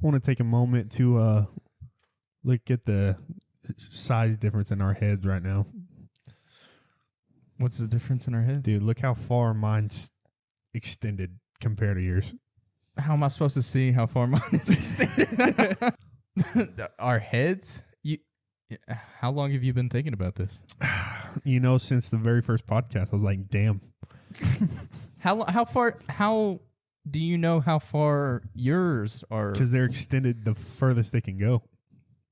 want to take a moment to look at the size difference in our heads right now. What's the difference in our heads? Dude, look how far mine's extended compared to yours. How am I supposed to see how far mine is extended? Our heads? How long have you been thinking about this? You know, since the very first podcast, I was like, damn. How do you know how far yours are? Because they're extended the furthest they can go.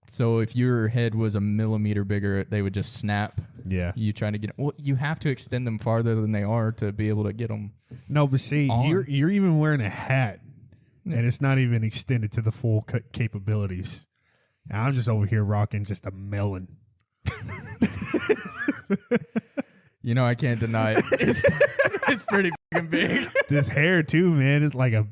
So if your head was a millimeter bigger, they would just snap. Yeah. You trying to get... Well, you have to extend them farther than they are to be able to get them. No, but see, you're even wearing a hat, and it's not even extended to the full capabilities. I'm just over here rocking just a melon. You know, I can't deny it. It's pretty fucking big. This hair too, man. It's like a...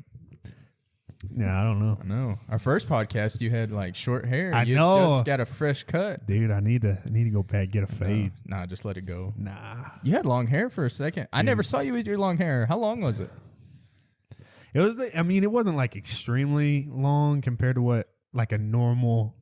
Yeah, I don't know. I know. Our first podcast, you had like short hair. I you know. Just got a fresh cut. Dude, I need to go back, get a fade. Nah, just let it go. Nah. You had long hair for a second. I never saw you with your long hair. How long was it? It was, I mean, it wasn't like extremely long compared to what like a normal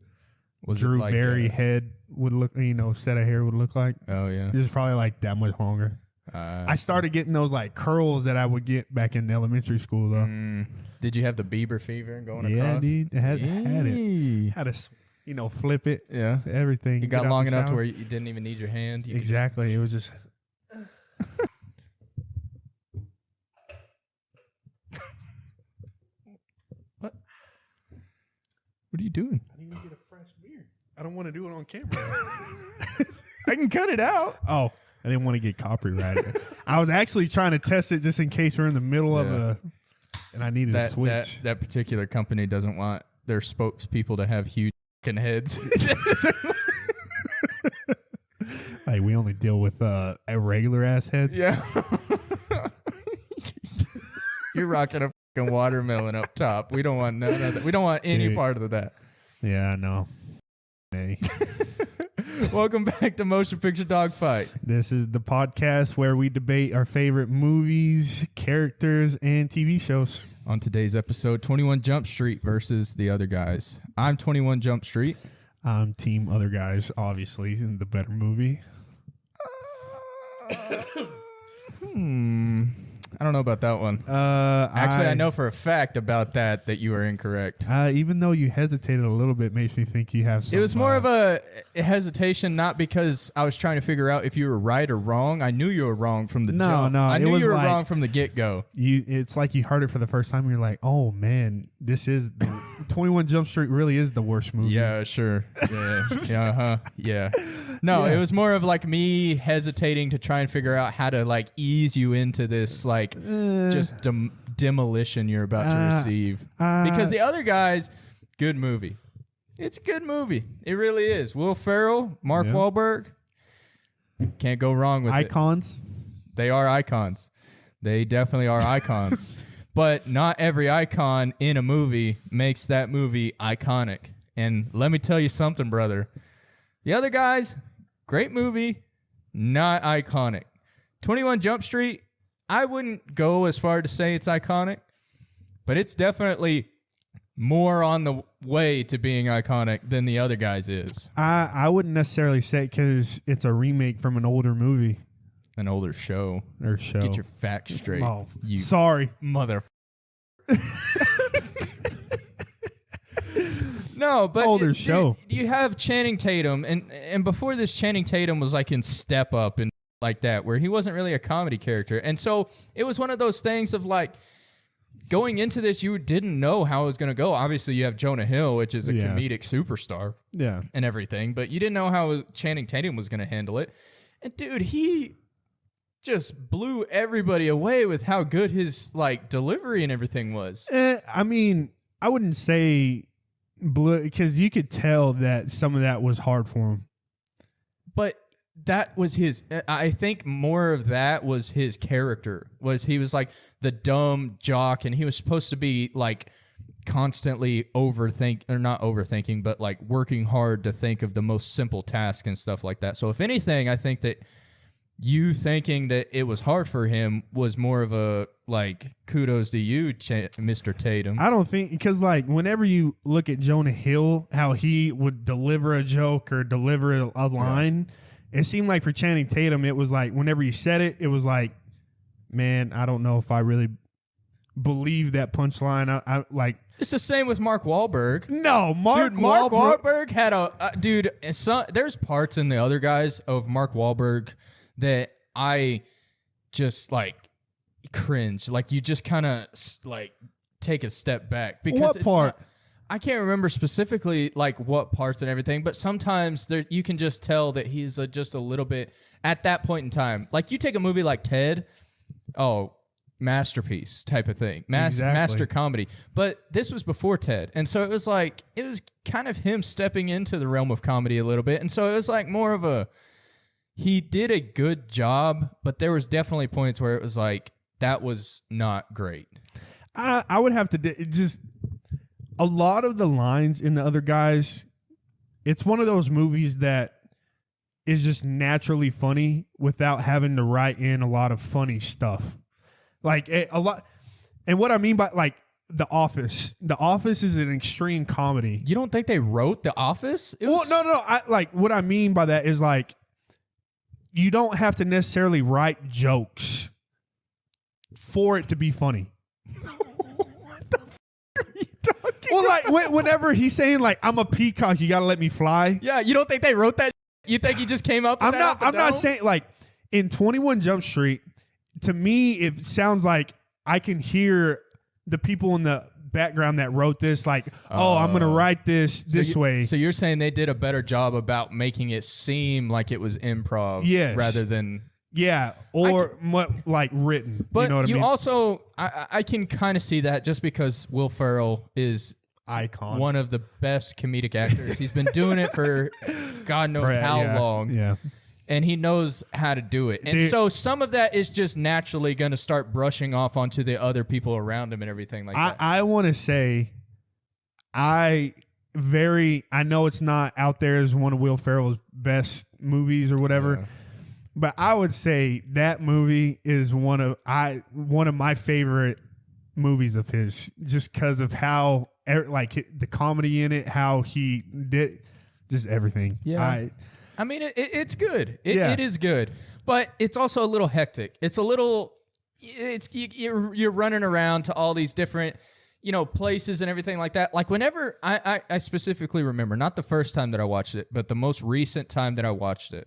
Drew Barry head would look, you know, set of hair would look like. Oh, yeah. It was probably like that much longer. I started getting those like curls that I would get back in elementary school though. Did you have the Bieber fever going across? Yeah, dude. I had it. Had to, you know, flip it. Yeah. Everything. It got long enough to where you didn't even need your hand. Exactly. It was just... What? What are you doing? I need to get a fresh beer. I don't want to do it on camera. I can cut it out. Oh, I didn't want to get copyrighted. I was actually trying to test it just in case we're in the middle of a... And I needed to switch. That particular company doesn't want their spokespeople to have huge fucking heads. Like we only deal with regular ass heads. Yeah. You're rocking a fucking watermelon up top. We don't want none of that. We don't want any part of that. Yeah, I know. Hey. Welcome back to Motion Picture Dogfight. This is the podcast where we debate our favorite movies, characters, and TV shows. On today's episode, 21 Jump Street versus the other guys. I'm 21 Jump Street. I'm Team Other Guys, obviously, the better movie. I don't know about that one. Actually, I know for a fact about that you are incorrect. Even though you hesitated a little bit, makes me think you have some... It was more of a hesitation, not because I was trying to figure out if you were right or wrong. I knew you were wrong from the jump. I knew you were wrong from the get-go. It's like you heard it for the first time, and you're like, oh, man, this is... 21 Jump Street really is the worst movie. Yeah, sure. Yeah. Yeah. No, It was more of like me hesitating to try and figure out how to like ease you into this like just demolition you're about to receive. Because the other guys, good movie. It's a good movie. It really is. Will Ferrell, Mark Wahlberg, can't go wrong with icons. They are icons. They definitely are icons. But not every icon in a movie makes that movie iconic. And let me tell you something, brother. The other guys, great movie, not iconic. 21 Jump Street, I wouldn't go as far to say it's iconic, but it's definitely more on the way to being iconic than the other guys is. I wouldn't necessarily say because it's a remake from an older movie. An older show. Or show. Get your facts straight. Oh, you sorry. Mother. No, but older show. You have Channing Tatum, and before this, Channing Tatum was like in Step Up and like that, where he wasn't really a comedy character. And so it was one of those things of like, going into this, you didn't know how it was going to go. Obviously, you have Jonah Hill, which is a comedic superstar and everything, but you didn't know how Channing Tatum was going to handle it. And dude, he just blew everybody away with how good his like delivery and everything was. I mean, I wouldn't say blew, because you could tell that some of that was hard for him. But that was his, I think more of that was his character. He was like the dumb jock, and he was supposed to be like constantly not overthinking, but like working hard to think of the most simple task and stuff like that. So if anything, I think that you thinking that it was hard for him was more of a like kudos to you, Mr. Tatum. I don't think, because like whenever you look at Jonah Hill, how he would deliver a joke or deliver a line, it seemed like for Channing Tatum, it was like whenever he said it, it was like, man, I don't know if I really believe that punchline. I like. It's the same with Mark Wahlberg. No, Mark Wahlberg had dude. There's parts in the other guys of Mark Wahlberg that I just like cringe. Like you just kind of like take a step back because what part? I can't remember specifically like what parts and everything, but sometimes there you can just tell that he's just a little bit at that point in time. Like you take a movie like Ted, masterpiece type of thing, master comedy. But this was before Ted, and so it was kind of him stepping into the realm of comedy a little bit, and so it was like more of a. He did a good job, but there was definitely points where it was like, that was not great. I would have to just a lot of the lines in the other guys. It's one of those movies that is just naturally funny without having to write in a lot of funny stuff. Like a lot. And what I mean by like The Office. The Office is an extreme comedy. You don't think they wrote The Office? No. What I mean by that is like, you don't have to necessarily write jokes for it to be funny. What the are you talking Well, like whenever he's saying like, I'm a peacock, you got to let me fly. Yeah, you don't think they wrote that? You think he just came up with that? I'm not saying like in 21 Jump Street, to me, it sounds like I can hear the people in the background that wrote this like, I'm going to write this way. So you're saying they did a better job about making it seem like it was improv rather than... Yeah, or like written. But you know what I mean? Also, I can kind of see that just because Will Ferrell is icon, one of the best comedic actors. He's been doing it for God knows how long. Yeah. And he knows how to do it. And so some of that is just naturally going to start brushing off onto the other people around him and everything like that. I want to say I know it's not out there as one of Will Ferrell's best movies or whatever, but I would say that movie is one of my favorite movies of his, just because of how like the comedy in it, how he did just everything. Yeah. I mean, it's good. It is good, but it's also a little hectic. You're running around to all these different, places and everything like that. Like whenever I specifically remember, not the first time that I watched it, but the most recent time that I watched it,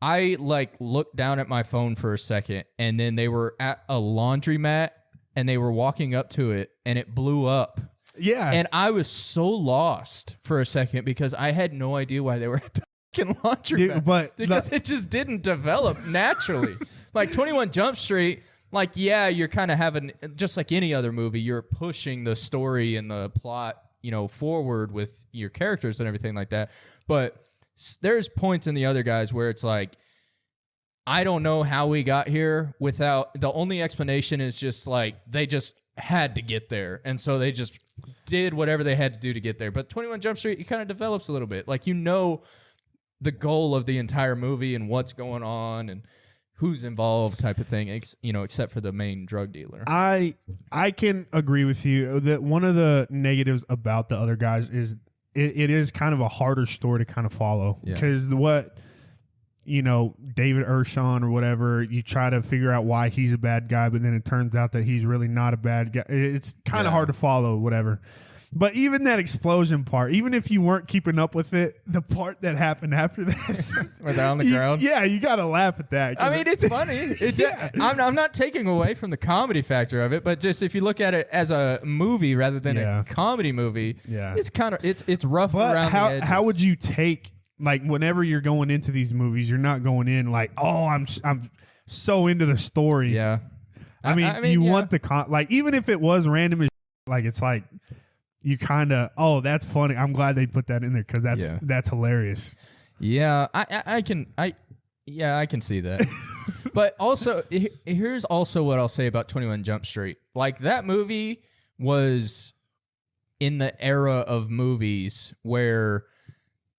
I like looked down at my phone for a second, and then they were at a laundromat and they were walking up to it and it blew up. Yeah. And I was so lost for a second because I had no idea why they were at the laundromat, because it just didn't develop naturally. Like 21 Jump Street, like, you're kind of having, just like any other movie, you're pushing the story and the plot, forward with your characters and everything like that. But there's points in the other guys where it's like, I don't know how we got here without, the only explanation is just like, they just had to get there. And so they just did whatever they had to do to get there. But 21 Jump Street, it kind of develops a little bit. Like, the goal of the entire movie and what's going on and who's involved type of thing, except for the main drug dealer. I can agree with you that one of the negatives about the other guys is it is kind of a harder story to kind of follow, because David Ershon or whatever, you try to figure out why he's a bad guy, but then it turns out that he's really not a bad guy. It's kind of hard to follow, whatever. But even that explosion part, even if you weren't keeping up with it, the part that happened after that, where they're on the ground, you got to laugh at that. I mean, it's funny. I'm not taking away from the comedy factor of it, but just if you look at it as a movie rather than a comedy movie, it's kind of it's rough around the edges. How would you take, like, whenever you're going into these movies, you're not going in like, I'm so into the story. Yeah, I mean you want the like, even if it was random as like, it's like. You kind of, that's funny. I'm glad they put that in there because that's hilarious. Yeah, I can see that. But also, here's also what I'll say about 21 Jump Street. Like, that movie was in the era of movies where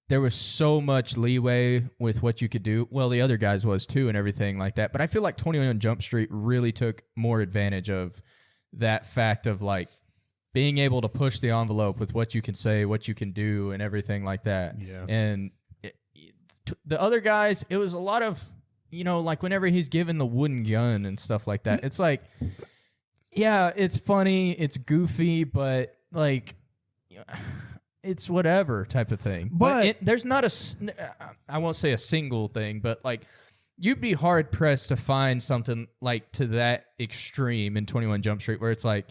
there was so much leeway with what you could do. Well, the other guys was too and everything like that. But I feel like 21 Jump Street really took more advantage of that fact of like being able to push the envelope with what you can say, what you can do, and everything like that. Yeah. And the other guys, it was a lot of, like whenever he's given the wooden gun and stuff like that, it's like, yeah, it's funny, it's goofy, but like, it's whatever type of thing. But there's not I won't say a single thing, but like you'd be hard pressed to find something like to that extreme in 21 Jump Street where it's like,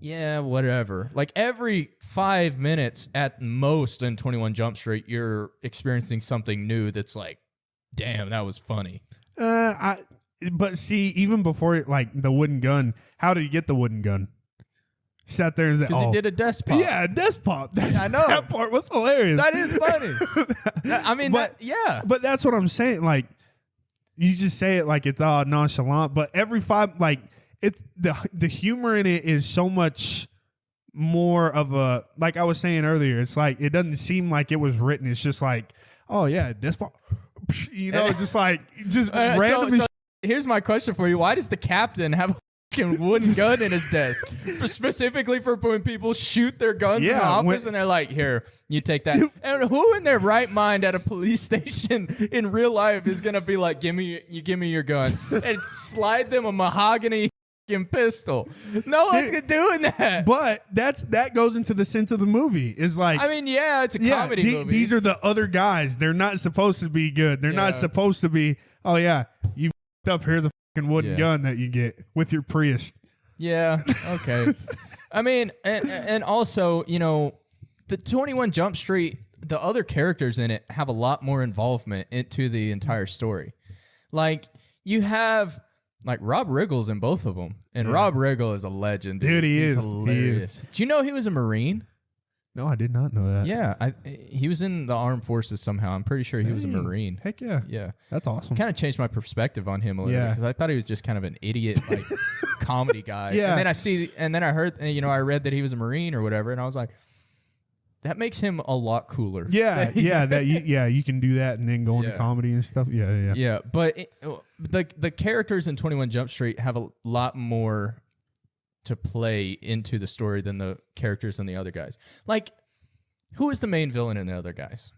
yeah, whatever. Like every 5 minutes at most in 21 Jump Street, you're experiencing something new that's like, damn, that was funny. But see, even before like the wooden gun, how did he get the wooden gun? Sat there and said, because he did a desk pop. Yeah, a desk pop. I know. That part was hilarious. That is funny. I mean, yeah. But that's what I'm saying. Like, you just say it like it's all nonchalant, but every it's the humor in it is so much more of a, like I was saying earlier, it's like, it doesn't seem like it was written. It's just like, oh yeah, desk pop. Just like, randomly. So here's my question for you. Why does the captain have a fucking wooden gun in his desk? Specifically for when people shoot their guns in the office and they're like, here, you take that. And who in their right mind at a police station in real life is going to be like, give me your gun and slide them a mahogany pistol? No one's doing that. But that goes into the sense of the movie. Is like, I mean, yeah, it's a comedy movie. These are the other guys. They're not supposed to be good. They're not supposed to be, oh yeah, you up, here's a fucking wooden gun that you get with your Prius. Yeah, okay. I mean, and also, the 21 Jump Street, the other characters in it have a lot more involvement into the entire story. Like, you have like Rob Riggle's in both of them, and Rob Riggle is a legend. Dude, He's is. hilarious. He is. Do you know he was a Marine? No, I did not know that. Yeah, he was in the armed forces somehow. I'm pretty sure he was a Marine. Heck yeah. Yeah. That's awesome. Kind of changed my perspective on him a little bit because I thought he was just kind of an idiot, like comedy guy. Yeah. And then I heard, I read that he was a Marine or whatever, and I was like, that makes him a lot cooler. Yeah, you can do that and then go into comedy and stuff. Yeah. Yeah, but the characters in 21 Jump Street have a lot more to play into the story than the characters in the other guys. Like, who is the main villain in the other guys?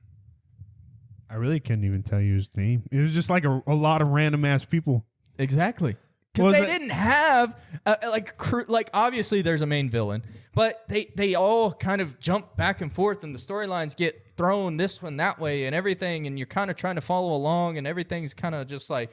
I really couldn't even tell you his name. It was just like a lot of random ass people. Exactly. Because they didn't have obviously there's a main villain, but they all kind of jump back and forth, and the storylines get thrown this one that way and everything, and you're kind of trying to follow along, and everything's kind of just like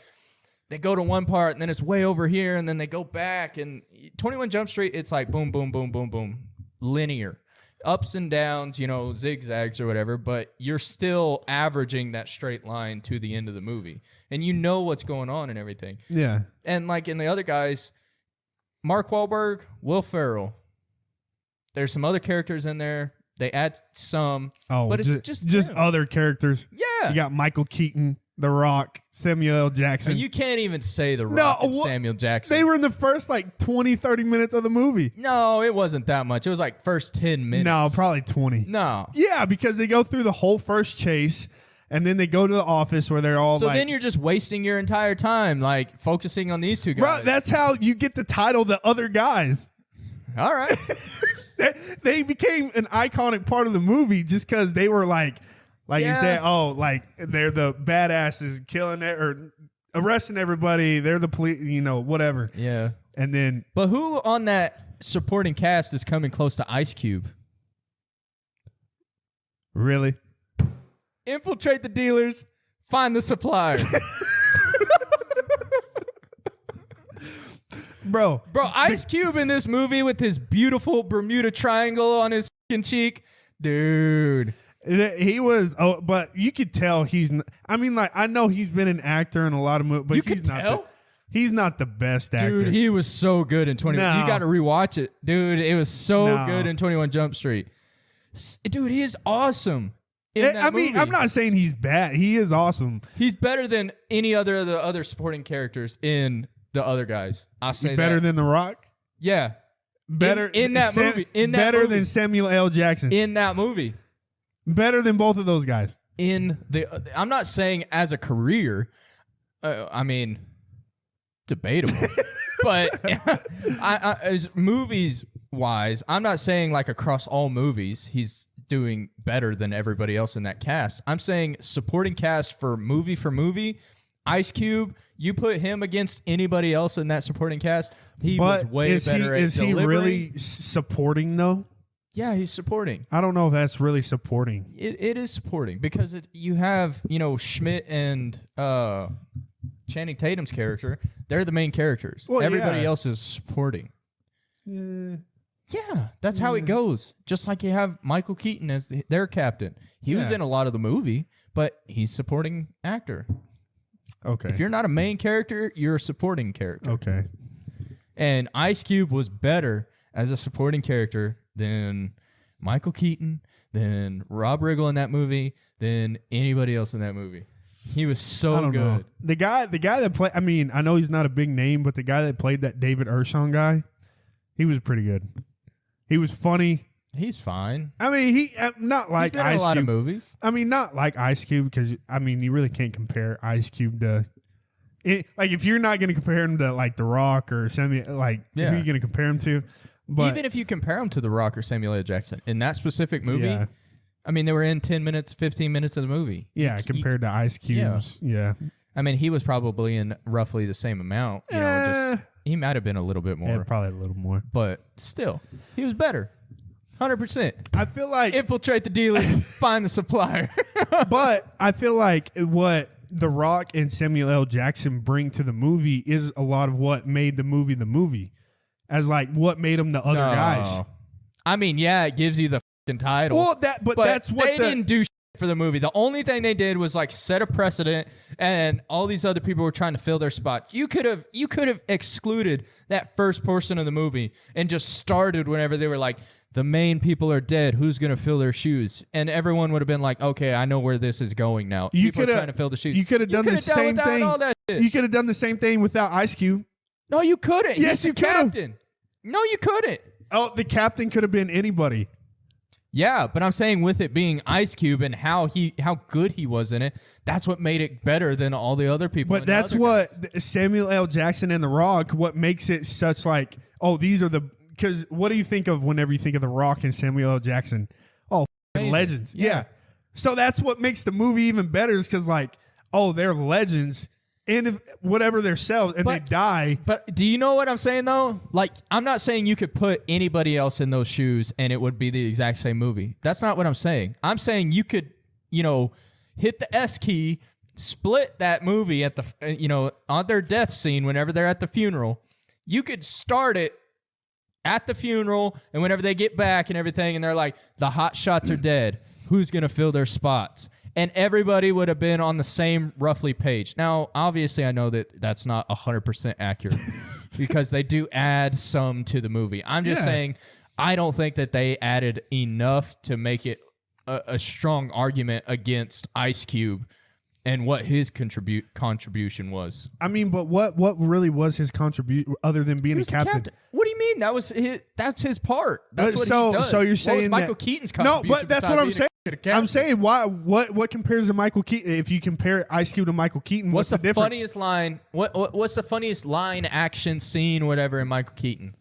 they go to one part and then it's way over here and then they go back. And 21 Jump Street, it's like boom, boom, boom, boom, boom, linear, ups and downs, zigzags or whatever, but you're still averaging that straight line to the end of the movie, and you know what's going on and everything. Yeah. And like in the other guys, Mark Wahlberg, Will Ferrell, there's some other characters in there. They add some, but it's just other characters. Yeah. You got Michael Keaton, The Rock, Samuel L. Jackson. You can't even say The Rock and Samuel Jackson. They were in the first like 20, 30 minutes of the movie. No, it wasn't that much. It was like first 10 minutes. No, probably 20. No. Yeah, because they go through the whole first chase, and then they go to the office where they're all then you're just wasting your entire time, like, focusing on these two guys. Bro, that's how you get the title The Other Guys. All right. They became an iconic part of the movie just because they were like you said, they're the badasses killing it or arresting everybody. They're the police, whatever. Yeah. And then, but who on that supporting cast is coming close to Ice Cube? Really? Infiltrate the dealers, find the suppliers. Bro, Ice Cube in this movie with his beautiful Bermuda Triangle on his fucking cheek. Dude. He was, but you could tell I know he's been an actor in a lot of movies, but he's not the best actor. Dude, he was so good in 21. No. You got to rewatch it. Dude, it was so good in 21 Jump Street. Dude, he is awesome. I'm not saying he's bad. He is awesome. He's better than any of the other supporting characters in the other guys. I'll say better than The Rock? Yeah. Better in that movie. Better than Samuel L. Jackson. In that movie. Better than both of those guys. I'm not saying as a career. I mean, debatable. But as movies wise, I'm not saying like across all movies he's doing better than everybody else in that cast. I'm saying supporting cast for movie. Ice Cube, you put him against anybody else in that supporting cast, he was way better at delivering. Is he really supporting though? Yeah, he's supporting. I don't know if that's really supporting. It is supporting because you have, Schmidt and Channing Tatum's character. They're the main characters. Well, everybody else is supporting. Yeah, that's how it goes. Just like you have Michael Keaton as their captain. He was in a lot of the movie, but he's supporting actor. Okay. If you're not a main character, you're a supporting character. Okay. And Ice Cube was better as a supporting character than Michael Keaton, than Rob Riggle in that movie, than anybody else in that movie. He was so good. Know. The guy that played, I mean, I know he's not a big name, but the guy that played that David Ershon guy, he was pretty good. He was funny. He's fine. I mean, he not like He's been Ice in a lot Cube. of movies. I mean, not like Ice Cube because I mean, you really can't compare Ice Cube to. Like if you're not going to compare him to like The Rock or Samuel, like who are you going to compare him to? But even if you compare him to The Rock or Samuel L. Jackson in that specific movie, I mean, they were in 10 minutes, 15 minutes of the movie. Yeah, compared to Ice Cube's. Yeah. I mean, he was probably in roughly the same amount. He might have been a little bit more. Yeah, probably a little more. But still, he was better. 100%. I feel like infiltrate the dealers, find the supplier. But I feel like what The Rock and Samuel L. Jackson bring to the movie is a lot of what made the movie. As like what made them the other guys. I mean, yeah, it gives you the fucking title. Well, but that's what they didn't do for the movie. The only thing they did was like set a precedent, and all these other people were trying to fill their spot. You could have excluded that first portion of the movie and just started whenever they were like, the main people are dead. Who's going to fill their shoes? And everyone would have been like, okay, I know where this is going now. People are trying to fill the shoes. You could have done the same thing. You could have done the same thing without Ice Cube. No, you couldn't. Yes, you could have. No, you couldn't. Oh, the captain could have been anybody. Yeah, but I'm saying with it being Ice Cube and how good he was in it, that's what made it better than all the other people. But that's what Samuel L. Jackson and The Rock, what makes it such like, oh, these are the, because what do you think of whenever you think of The Rock and Samuel L. Jackson? Oh, legends. Yeah. So that's what makes the movie even better is because like, oh, they're legends. And whatever their selves, and they die. But do you know what I'm saying, though? Like, I'm not saying you could put anybody else in those shoes and it would be the exact same movie. That's not what I'm saying. I'm saying you could, hit the S key, split that movie at the, on their death scene whenever they're at the funeral. You could start it at the funeral, and whenever they get back and everything, and they're like, the hot shots are dead. Who's going to fill their spots? And everybody would have been on the same roughly page. Now, obviously, I know that that's not 100% accurate because they do add some to the movie. I'm just saying I don't think that they added enough to make it a strong argument against Ice Cube and what his contribution was. I mean, but what really was his contribution other than being a captain? What do you mean? That's his part. That's what he does. So you're saying Michael Keaton's contribution? No, but that's what I'm saying. I'm saying what compares to Michael Keaton? If you compare Ice Cube to Michael Keaton, what's the difference? Funniest line? What's the funniest line, action scene, whatever in Michael Keaton?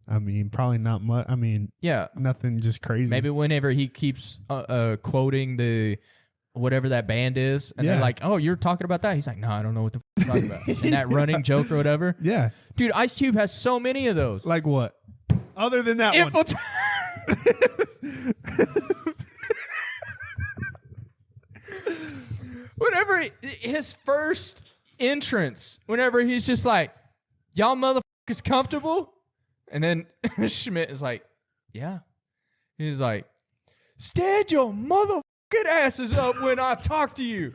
I mean, probably not much. I mean, nothing just crazy. Maybe whenever he keeps quoting the whatever that band is, and they're like, "Oh, you're talking about that?" He's like, "No, I don't know what the you're talking about." And that running joke or whatever. Yeah, dude, Ice Cube has so many of those. Like what? Other than that one. Whenever his first entrance, whenever he's just like, y'all motherfuckers comfortable? And then Schmidt is like, yeah. He's like, stand your motherfucking asses up when I talk to you.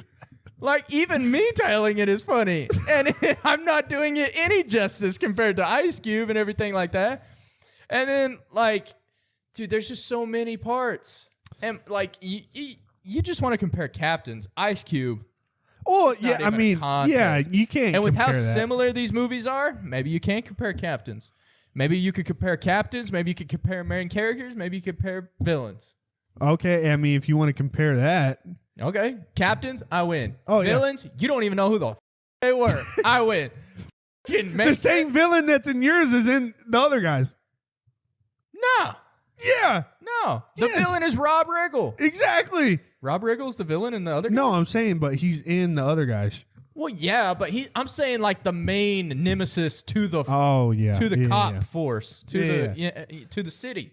Like, even me telling it is funny. And I'm not doing it any justice compared to Ice Cube and everything like that. And then, like, dude, there's just so many parts. And, like, you just want to compare captains. Ice Cube. Oh, yeah, I mean, you can't. And with how that. similar these movies are, maybe you can't compare captains. Maybe you could compare captains. Maybe you could compare main characters. Maybe you could compare villains. Okay, I mean, if you want to compare that. Okay. Captains, I win. Oh, Villains, you don't even know who the they were. I win. The same villain that's in yours is in the other guys. No. Yeah. No. The villain is Rob Riggle. Exactly. Rob Riggle's the villain in the other guys? No, I'm saying, but he's in the other guys. Well, yeah, but I'm saying like the main nemesis to the cop force, to the city.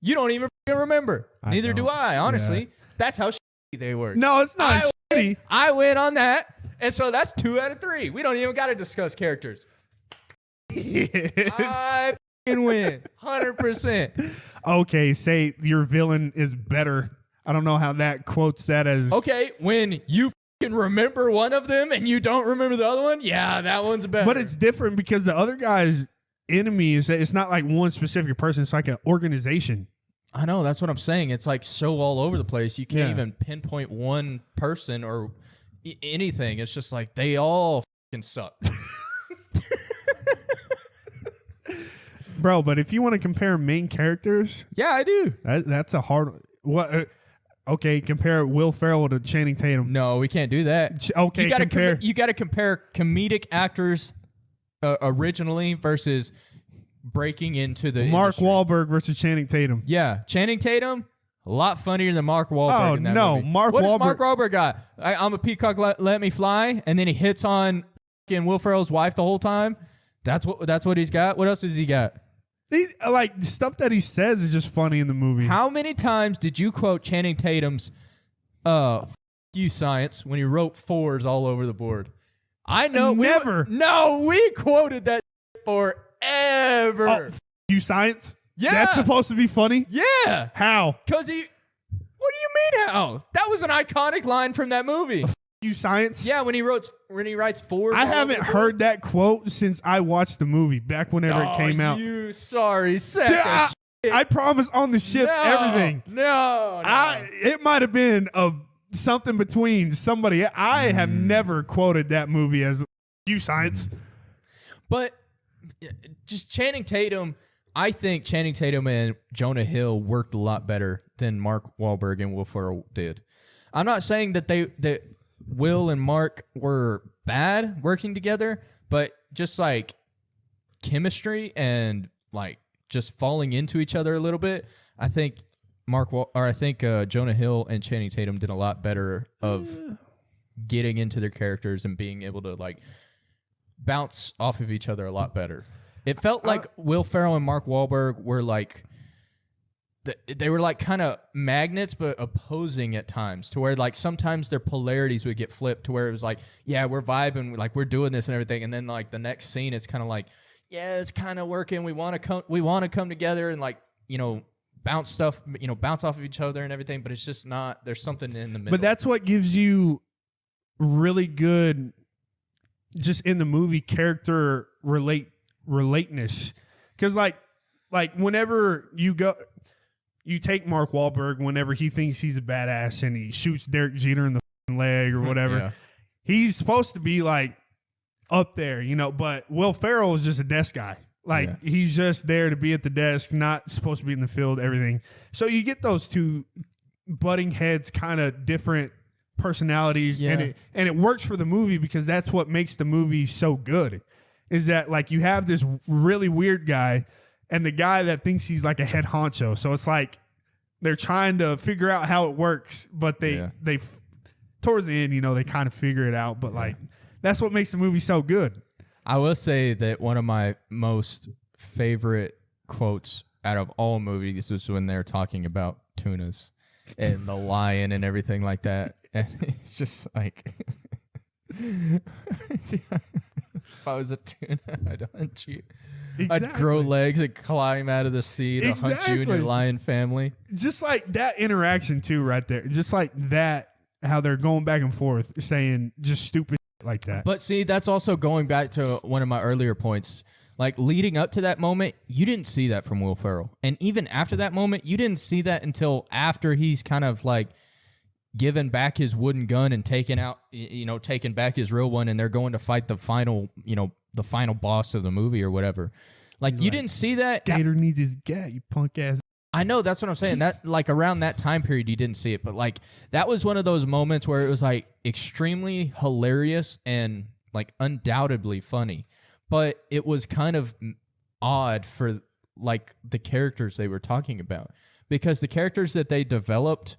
You don't even remember. Neither do I, honestly. Yeah. That's how shitty they were. No, it's not shitty. I win on that. And so that's 2 out of 3. We don't even got to discuss characters. I win 100%. Okay, say your villain is better. I don't know how that quotes that as. Okay, when you can remember one of them and you don't remember the other one, yeah, that one's better. But it's different because the other guy's enemy is, it's not like one specific person. It's like an organization. I know, that's what I'm saying. It's like so all over the place. You can't even pinpoint one person or anything. It's just like they all fucking suck. Bro, but if you want to compare main characters, yeah, I do. That's a hard. What? Okay, compare Will Ferrell to Channing Tatum. No, we can't do that. Okay, you got to compare comedic actors originally versus breaking into the Mark industry. Wahlberg versus Channing Tatum. Yeah, Channing Tatum. A lot funnier than Mark Wahlberg in that movie. What does Mark Wahlberg got? I'm a peacock, let me fly, and then he hits on Will Ferrell's wife the whole time. That's what he's got. What else has he got? Like stuff that he says is just funny in the movie. How many times did you quote Channing Tatum's you science when he wrote 4s all over the board? I know. Never. We quoted that forever. Oh, you science? Yeah. That's supposed to be funny? Yeah. How? Because what do you mean how? That was an iconic line from that movie. You science? Yeah, when he writes 4s. I haven't heard that quote since I watched the movie back whenever it came out. You sorry sack of shit. I promise on the ship everything. No. It might have been something between somebody. I have never quoted that movie as you science. But just Channing Tatum, I think Channing Tatum and Jonah Hill worked a lot better than Mark Wahlberg and Will Ferrell did. I'm not saying that Will and Mark were bad working together, but just like chemistry and like just falling into each other a little bit, I think Jonah Hill and Channing Tatum did a lot better of getting into their characters and being able to like bounce off of each other a lot better. It felt like Will Ferrell and Mark Wahlberg were like they were like kind of magnets, but opposing at times, to where like sometimes their polarities would get flipped to where it was like, yeah, we're vibing, like we're doing this and everything, and then like the next scene, it's kind of like, yeah, it's kind of working. We want to come together and like bounce off of each other and everything, but it's just not. There's something in the middle. But that's what gives you really good, just in the movie, character relateness, because like whenever you take Mark Wahlberg, whenever he thinks he's a badass and he shoots Derek Jeter in the leg or whatever, he's supposed to be like up there, but Will Ferrell is just a desk guy. Like he's just there to be at the desk, not supposed to be in the field, everything. So you get those two butting heads, kind of different personalities, and it works for the movie because that's what makes the movie so good, is that like you have this really weird guy and the guy that thinks he's like a head honcho. So it's like they're trying to figure out how it works, but they towards the end, they kind of figure it out. But like that's what makes the movie so good. I will say that one of my most favorite quotes out of all movies was when they're talking about tunas and the lion and everything like that. And it's just like, if I was a tuna, I'd hunt you. Exactly. I'd grow legs and climb out of the sea to hunt you and your lion family. Just like that interaction too, right there. Just like that, how they're going back and forth, saying just stupid shit like that. But see, that's also going back to one of my earlier points. Like leading up to that moment, you didn't see that from Will Ferrell. And even after that moment, you didn't see that until after he's kind of like given back his wooden gun and taken back his real one, and they're going to fight the final boss of the movie or whatever. Like, you didn't see that. Gator needs his gat, you punk ass. I know, that's what I'm saying. That like around that time period, you didn't see it, but like that was one of those moments where it was like extremely hilarious and like undoubtedly funny, but it was kind of odd for like the characters they were talking about, because the characters that they developed,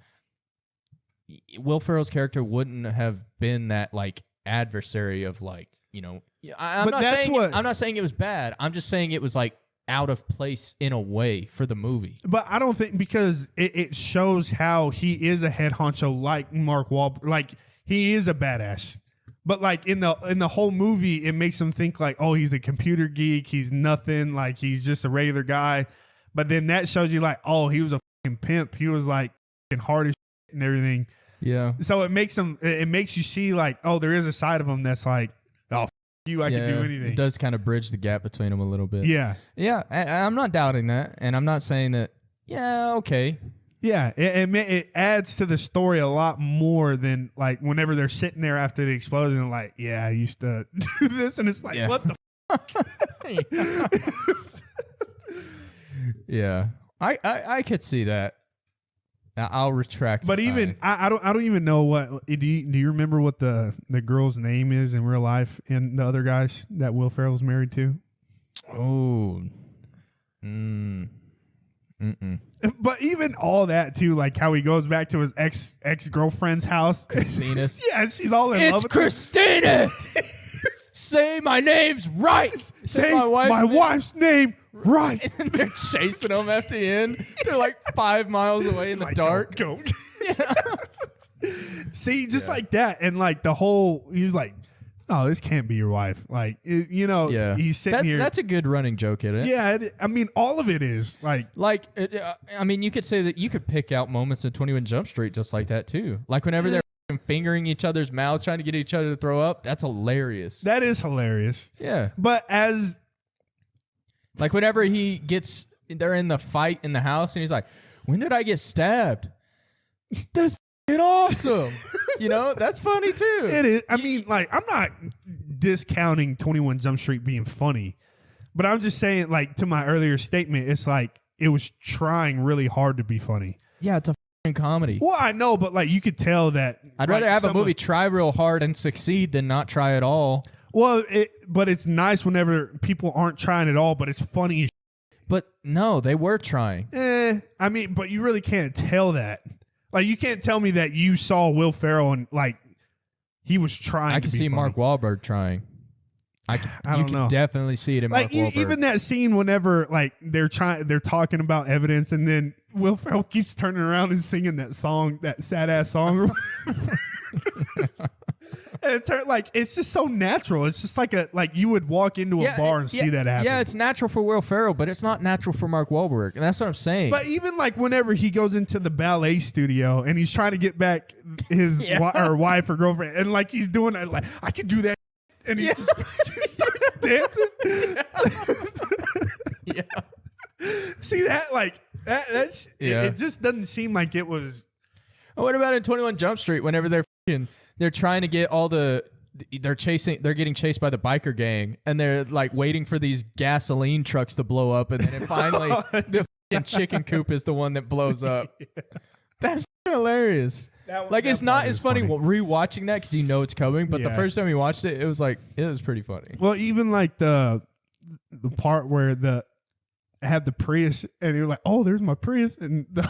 Will Ferrell's character wouldn't have been that like adversary of like, you know, I'm not saying it was bad. I'm just saying it was like out of place in a way for the movie. But I don't think, because it shows how he is a head honcho like Mark Wahlberg. Like, he is a badass. But like in the whole movie, it makes him think like, oh, he's a computer geek. He's nothing. Like, he's just a regular guy. But then that shows you like, oh, he was a fucking pimp. He was like hard as shit and everything. Yeah. So it makes you see like, oh, there is a side of him that's like, oh, you, I can do anything. It does kind of bridge the gap between them a little bit. Yeah. Yeah. I'm not doubting that. And I'm not saying that, yeah, okay. Yeah. It adds to the story a lot more than like whenever they're sitting there after the explosion, like, yeah, I used to do this. And it's like, what the fuck? Yeah. I could see that. I'll retract. But even I don't even know what do you remember what the girl's name is in real life and the other guys that Will Ferrell's married to? Oh. But even all that too, like how he goes back to his ex girlfriend's house. Christina. Yeah, she's all in love with Christina. Say my name's right. Say my wife's name right. And they're chasing them at the end. They're like 5 miles away in the dark. Go. See, just like that. And like the whole, he was like, oh, this can't be your wife. Like, he's sitting here. That's a good running joke, isn't it? Yeah. I mean, all of it is like, I mean, you could say that you could pick out moments in 21 Jump Street just like that too. Like whenever they're fingering each other's mouths, trying to get each other to throw up. That's hilarious. That is hilarious. Yeah. But as like whenever they're in the fight in the house and he's like, when did I get stabbed? That's fucking awesome. You know, that's funny too. It is. I mean, like, I'm not discounting 21 Jump Street being funny, but I'm just saying, like, to my earlier statement, it's like it was trying really hard to be funny. Yeah, it's a comedy. Well, I know, but like you could tell that I'd rather have a movie try real hard and succeed than not try at all. Well, but it's nice whenever people aren't trying at all, but it's funny. But no, they were trying. I mean, but you really can't tell that. Like, you can't tell me that you saw Will Ferrell and like he was trying. I can see Mark Wahlberg trying. I don't know. Definitely see it in like Mark Wahlberg. Even that scene whenever like they're talking about evidence, and then Will Ferrell keeps turning around and singing that song, that sad ass song. And it's just so natural. It's just like you would walk into a bar and see that happen. Yeah, it's natural for Will Ferrell, but it's not natural for Mark Wahlberg, and that's what I'm saying. But even like whenever he goes into the ballet studio and he's trying to get back his wife or girlfriend, and like he's doing that, like, I could do that. And he just he starts dancing. See that? Like that's it just doesn't seem like it was. What about in 21 Jump Street whenever they're trying to get they're getting chased by the biker gang, and they're like waiting for these gasoline trucks to blow up, and then finally the chicken coop is the one that blows up. That's hilarious. Like, it's not as funny rewatching that because you know it's coming, but the first time we watched it, it was pretty funny. Well, even like the part where had the Prius, and you're like, oh, there's my Prius, and the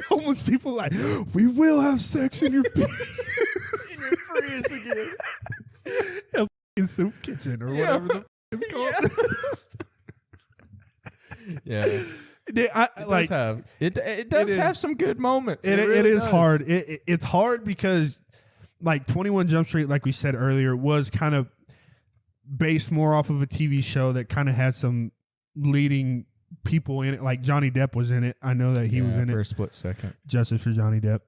homeless people like, we will have sex in your Prius again. A soup kitchen or whatever the f- it's called. Yeah. It does have some good moments. It is hard. It's hard because like 21 Jump Street, like we said earlier, was kind of based more off of a TV show that kind of had some leading people in it. Like Johnny Depp was in it. I know that he was in it for a split second. Justice for Johnny Depp.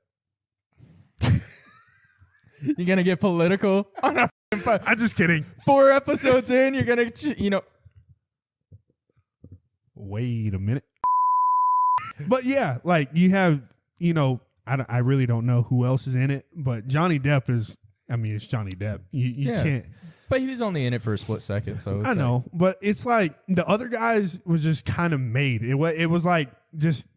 You're gonna get political? I'm just kidding. 4 episodes in, you're gonna, Wait a minute. But yeah, like you have, I really don't know who else is in it, but Johnny Depp it's Johnny Depp. You can't. But he was only in it for a split second, so I know. But it's like the other guys was just kind of made. It was like just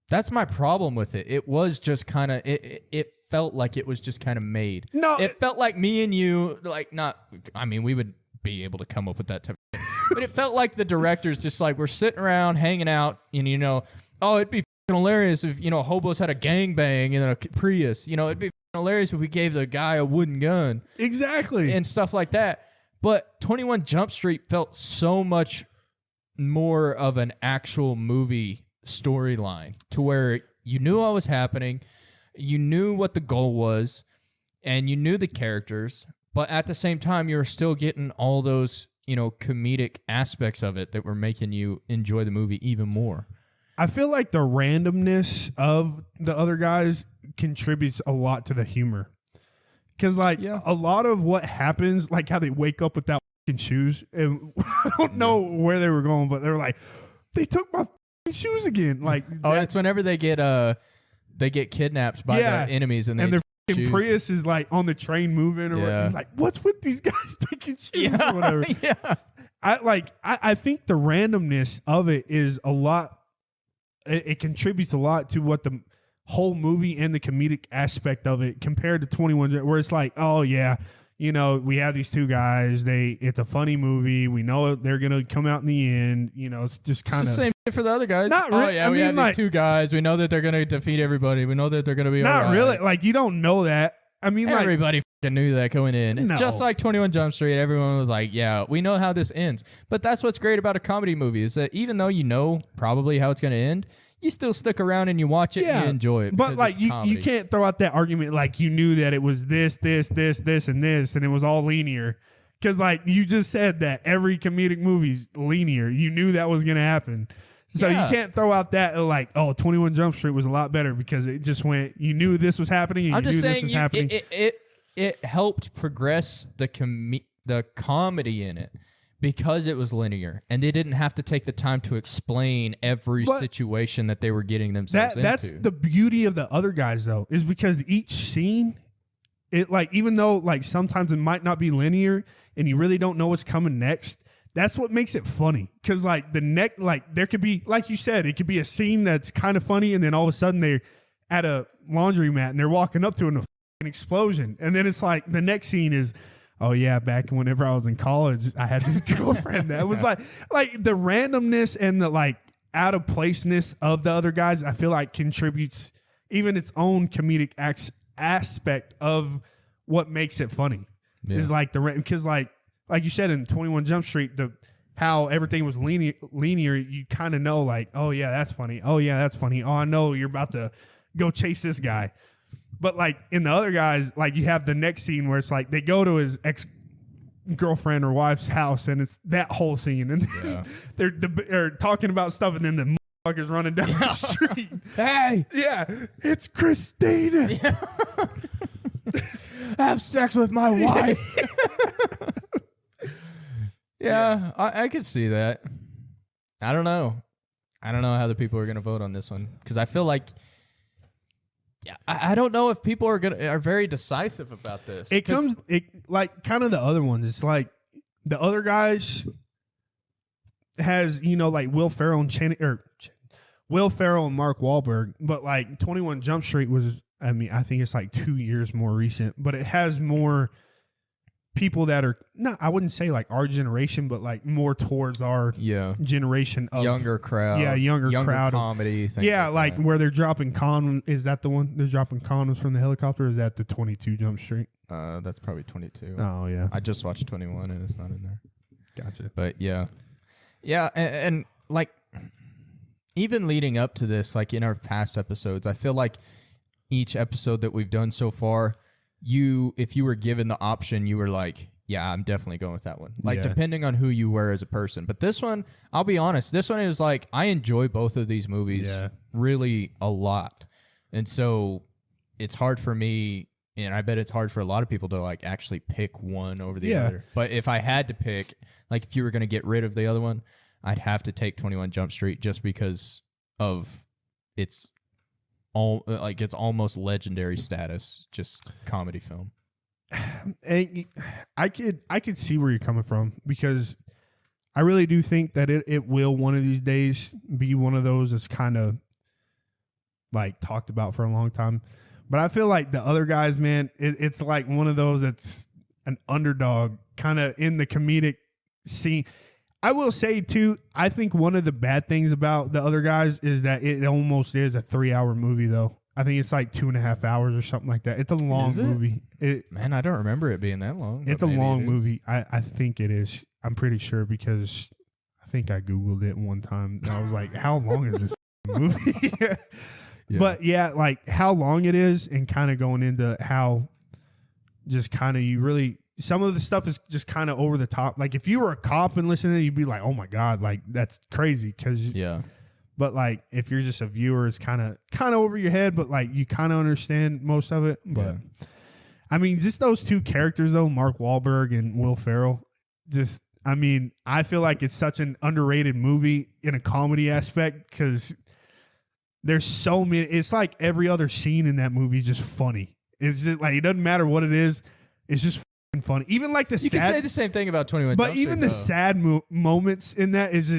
That's my problem with it. It was just kind of it felt like it was just kind of made. No, it felt like me and you, like, not. I mean, we would be able to come up with that type of thing. But it felt like the directors just like we're sitting around hanging out, and oh, it'd be hilarious if hobos had a gangbang and then a Prius. It'd be hilarious if we gave the guy a wooden gun, exactly, and stuff like that. But 21 Jump Street felt so much more of an actual movie storyline, to where you knew what was happening, you knew what the goal was, and you knew the characters, but at the same time you were still getting all those comedic aspects of it that were making you enjoy the movie even more. I feel like the randomness of the other guys contributes a lot to the humor, because a lot of what happens, like how they wake up without fucking shoes, and I don't know where they were going, but they were like, they took my shoes again. Like, it's whenever they get kidnapped by the enemies, and their Prius is like on the train moving, or whatever. Like, what's with these guys taking shoes or whatever? I think the randomness of it is a lot. It contributes a lot to what the whole movie and the comedic aspect of it compared to 21, where it's like, oh yeah, we have these two guys. It's a funny movie. We know they're gonna come out in the end. It's just kind of the same for the other guys. Not really. We have these two guys. We know that they're gonna defeat everybody. We know that they're gonna be not all right. really. Like, you don't know that. I mean, everybody knew that going in. No. Just like 21 Jump Street, everyone was like, yeah, we know how this ends. But that's what's great about a comedy movie, is that even though you know probably how it's gonna end, you still stick around and you watch it and you enjoy it. But like, you can't throw out that argument like you knew that it was this, and this, and it was all linear. Because like you just said that every comedic movie's linear. You knew that was going to happen. So you can't throw out that like, oh, 21 Jump Street was a lot better because it just went, you knew this was happening and you knew this was happening. It helped progress the comedy in it, because it was linear, and they didn't have to take the time to explain every situation that they were getting themselves into. That's the beauty of the other guys, though, is because each scene, it like, even though like sometimes it might not be linear and you really don't know what's coming next, that's what makes it funny. Because like there could be, like you said, it could be a scene that's kind of funny, and then all of a sudden they're at a laundromat and they're walking up to an explosion, and then it's like the next scene is, oh yeah, back whenever I was in college, I had this girlfriend that was like the randomness and the like out of placeness of the other guys, I feel like contributes even its own comedic aspect of what makes it funny. Yeah. Is like because like you said in 21 Jump Street, how everything was linear, you kind of know like, oh yeah, that's funny. Oh yeah, that's funny. Oh, I know you're about to go chase this guy. But like in the other guys, like you have the next scene where it's like they go to his ex-girlfriend or wife's house, and it's that whole scene, and they're talking about stuff, and then the motherfucker's running down the street. Hey, it's Christina. Have sex with my wife. I could see that. I don't know how the people are gonna vote on this one, because I feel like. I don't know if people are very decisive about this. It like kind of the other ones. It's like the other guys has like Will Ferrell and Will Ferrell and Mark Wahlberg, but like 21 Jump Street was, I mean, I think it's like 2 years more recent, but it has more people that are not, I wouldn't say like our generation, but like more towards our generation of younger crowd. Yeah, younger crowd comedy. Like where they're dropping is that the one they're dropping condoms from the helicopter? Or is that the 22 Jump Street? That's probably 22. Oh yeah, I just watched 21 and it's not in there. Gotcha. But yeah, and like even leading up to this, like in our past episodes, I feel like each episode that we've done so far, if you were given the option, you were like, yeah, I'm definitely going with that one. Like, depending on who you were as a person. But this one, I'll be honest, this one is like, I enjoy both of these movies really a lot. And so it's hard for me, and I bet it's hard for a lot of people to like actually pick one over the other. But if I had to pick, like if you were going to get rid of the other one, I'd have to take 21 Jump Street just because of its almost legendary status, just comedy film. And I could see where you're coming from, because I really do think that it will one of these days be one of those that's kind of like talked about for a long time. But I feel like the other guys, man, it's like one of those that's an underdog kind of in the comedic scene. I will say, too, I think one of the bad things about the other guys is that it almost is a 3-hour movie, though. I think it's like 2.5 hours or something like that. It's a long movie. Man, I don't remember it being that long. It's a long movie. I think it is. I'm pretty sure because I think I Googled it one time. And I was like, how long is this movie? Yeah. But yeah, like how long it is and kind of going into how just kind of you really, some of the stuff is just kind of over the top. Like if you were a cop and listening, you'd be like, oh my God, like that's crazy. But like if you're just a viewer, it's kind of over your head, but like you kind of understand most of it. But I mean, just those two characters though, Mark Wahlberg and Will Ferrell, just, I mean, I feel like it's such an underrated movie in a comedy aspect because there's so many. It's like every other scene in that movie is just funny. It's just like it doesn't matter what it is. It's just funny. Even like the you can say the same thing about 21 but Jump even Street, the sad moments in that it's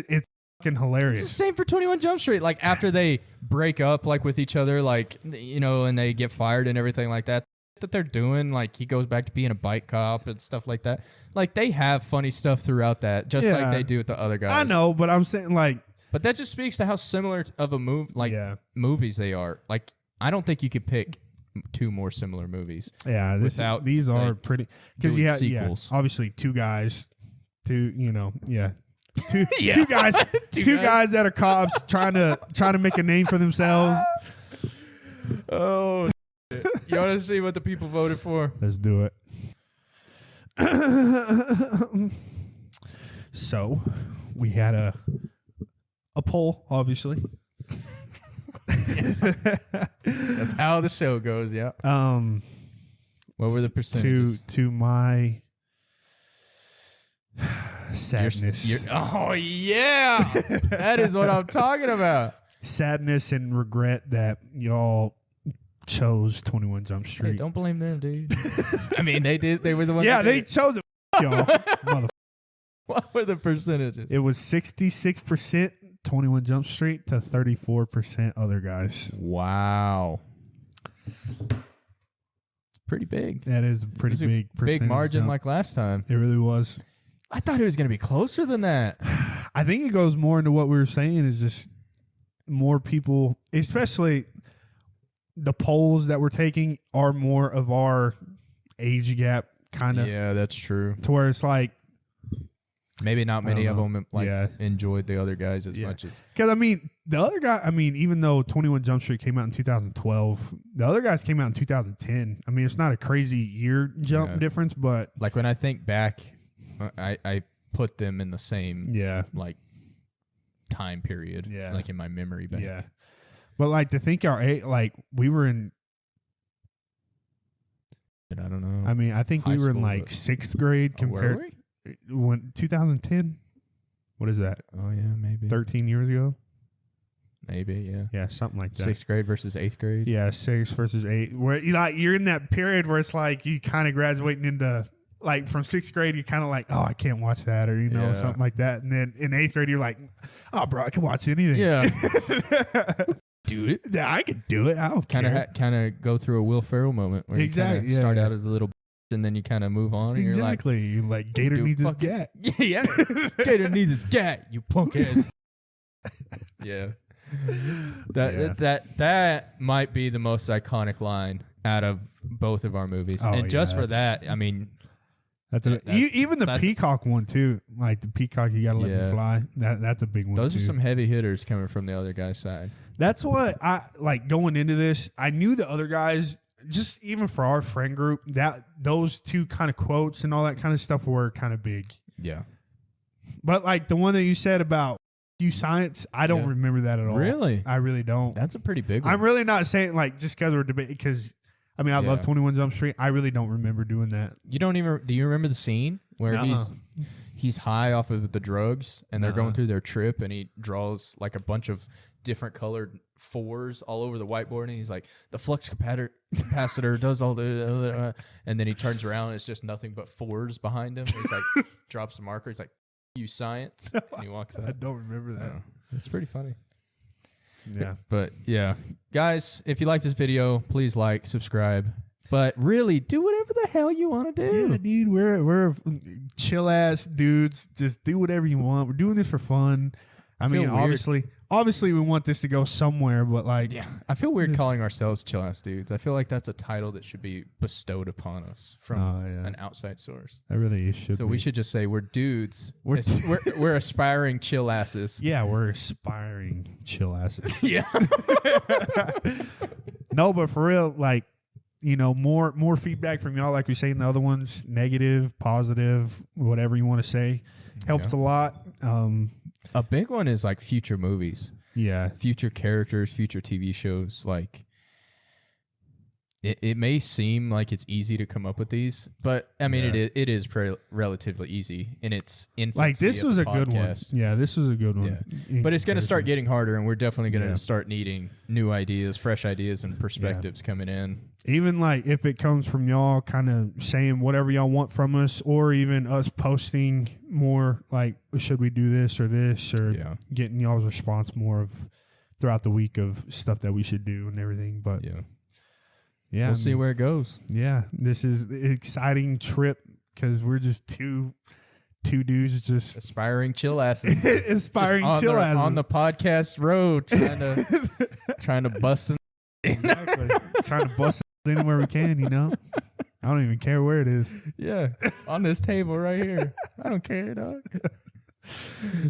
fucking hilarious. It's the same for 21 Jump Street. Like after they break up like with each other, like, you know, and they get fired and everything like that they're doing, like he goes back to being a bike cop and stuff like that. Like they have funny stuff throughout that, just like they do with the other guys. I know, but I'm saying like, but that just speaks to how similar of a movies they are. Like I don't think you could pick two more similar movies. Yeah, these are like, pretty because you have sequels. Obviously two guys, two guys that are cops trying to make a name for themselves. Oh, you want to see what the people voted for? Let's do it. So we had a poll, obviously. That's how the show goes. Yeah. What were the percentages? To my sadness. Oh yeah, that is what I'm talking about. Sadness and regret that y'all chose 21 Jump Street. Hey, don't blame them, dude. I mean, they did. They were the ones. Yeah, they chose it. Y'all, what were the percentages? It was 66% 21 Jump Street to 34% other guys. Wow. It's pretty big. That is a pretty big percentage. Big margin jump. Like last time. It really was. I thought it was going to be closer than that. I think it goes more into what we were saying is just more people, especially the polls that we're taking are more of our age gap kind of. Yeah, that's true. To where it's like, maybe not many of them enjoyed the other guys as much as. Because, I mean, the other guy, even though 21 Jump Street came out in 2012, the other guys came out in 2010. I mean, it's not a crazy year jump difference, but. Like, when I think back, I put them in the same, like, time period. Yeah. Like, in my memory bank. Yeah. But, like, to think we were in. I don't know. I mean, I think we were in, like, 6th grade compared. Were we? When 2010, what is that? Oh yeah, maybe 13 years ago. Maybe yeah, something like that. 6th grade versus 8th grade. Yeah, 6th versus 8. Where you're in that period where it's like you kind of graduating into like from 6th grade, you're kind of like, oh, I can't watch that, or something like that. And then in 8th grade, you're like, oh, bro, I can watch anything. Yeah, do it. Yeah, I can do it. I don't care. Kind of go through a Will Ferrell moment where you start out as a little. And then you kind of move on. And Exactly. You're like Gator needs his gat. Yeah. Gator needs his gat, you punk ass. Yeah. That might be the most iconic line out of both of our movies. Oh, and just for that, I mean. Even the Peacock one, too. Like the Peacock, you got to let me fly. That's a big one, Those are some heavy hitters coming from the other guy's side. That's what I like going into this. I knew the other guys. Just even for our friend group, that those two kind of quotes and all that kind of stuff were kind of big. Yeah. But like the one that you said about science, I don't remember that at all. Really? I really don't. That's a pretty big one. I'm really not saying like just because we're debating, because I mean, I love 21 Jump Street. I really don't remember doing that. Do you remember the scene where he's high off of the drugs and they're going through their trip and he draws like a bunch of different colored 4s all over the whiteboard and he's like, the flux capacitor does all the and then he turns around and it's just nothing but 4s behind him. He's like, drops the marker. He's like, you science. And he walks out. I don't remember that. It's pretty funny. Yeah. But yeah, guys, if you like this video, please like, subscribe. But really, do whatever the hell you want to do. Yeah, dude, we're chill ass dudes. Just do whatever you want. We're doing this for fun. I mean, obviously, we want this to go somewhere, but like, yeah, I feel weird calling ourselves chill ass dudes. I feel like that's a title that should be bestowed upon us from an outside source. That really should. So be. we should just say we're dudes. We're aspiring chill asses. Yeah, we're aspiring chill asses. Yeah. No, but for real, like, you know, more feedback from y'all, like we say in the other ones, negative, positive, whatever you want to say, helps a lot. A big one is like future movies. Yeah. Future characters, future TV shows. Like, it may seem like it's easy to come up with these, but I mean, it is relatively easy in its infancy. Like, this was a good one. Yeah, this was a good one. Yeah. But it's going to start getting harder, and we're definitely going to start needing new ideas, fresh ideas, and perspectives coming in. Even like if it comes from y'all kind of saying whatever y'all want from us, or even us posting more like, should we do this or getting y'all's response more of throughout the week of stuff that we should do and everything. But yeah, we'll see where it goes. Yeah, this is an exciting trip because we're just two dudes just aspiring chill asses, chill asses on the podcast road, trying to bust them. Exactly, trying to bust it anywhere we can. You know, I don't even care where it is. Yeah, on this table right here. I don't care, dog.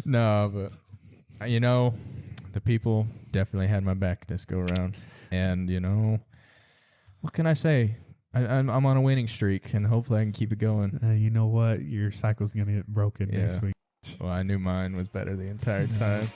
No, but you know, the people definitely had my back this go around, and you know. What can I say? I'm on a winning streak, and hopefully I can keep it going. You know what? Your cycle's going to get broken next week. Well, I knew mine was better the entire time.